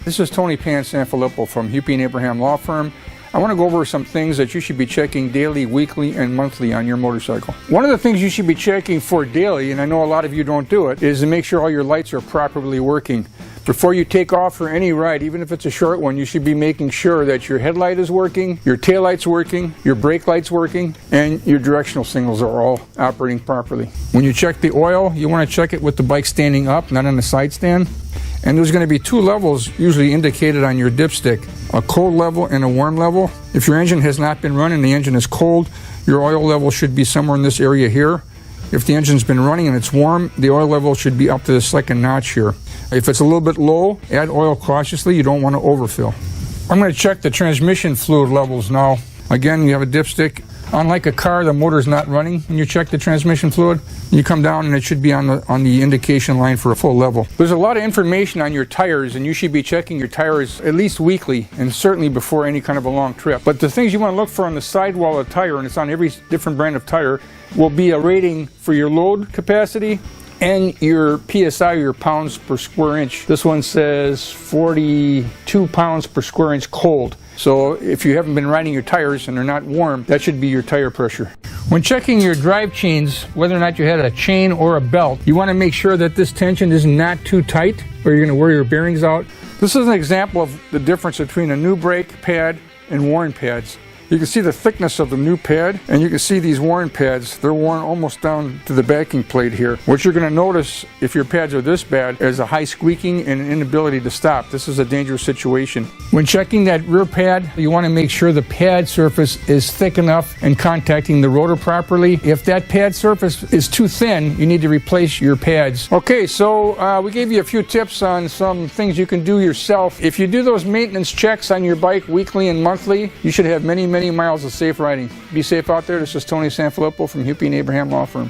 This is Tony Sanfilippo from Hupy and Abraham Law Firm. I want to go over some things that you should be checking daily, weekly, and monthly on your motorcycle. One of the things you should be checking for daily, and I know a lot of you don't do it, is to make sure all your lights are properly working. Before you take off for any ride, even if it's a short one, you should be making sure that your headlight is working, your taillight's working, your brake light's working, and your directional signals are all operating properly. When you check the oil, you want to check it with the bike standing up, not on the side stand. And there's going to be two levels usually indicated on your dipstick, a cold level and a warm level. If your engine has not been running, the engine is cold, your oil level should be somewhere in this area here. If the engine's been running and it's warm, the oil level should be up to the second notch here. If it's a little bit low, add oil cautiously, you don't want to overfill. I'm going to check the transmission fluid levels now. Again, you have a dipstick. Unlike a car, the motor's not running when you check the transmission fluid. You come down and it should be on the indication line for a full level. There's a lot of information on your tires, and you should be checking your tires at least weekly and certainly before any kind of a long trip. But the things you want to look for on the sidewall of the tire, and it's on every different brand of tire, will be a rating for your load capacity and your PSI, your pounds per square inch. This one says 42 pounds per square inch cold. So if you haven't been riding your tires and they're not warm, that should be your tire pressure. When checking your drive chains, whether or not you had a chain or a belt, you want to make sure that this tension is not too tight or you're going to wear your bearings out. This is an example of the difference between a new brake pad and worn pads. You can see the thickness of the new pad, and you can see these worn pads. They're worn almost down to the backing plate here. What you're going to notice if your pads are this bad is a high squeaking and an inability to stop. This is a dangerous situation. When checking that rear pad, you want to make sure the pad surface is thick enough and contacting the rotor properly. If that pad surface is too thin, you need to replace your pads. Okay, so we gave you a few tips on some things you can do yourself. If you do those maintenance checks on your bike weekly and monthly, you should have many miles of safe riding. Be safe out there. This is Tony Sanfilippo from Hupy and Abraham Law Firm.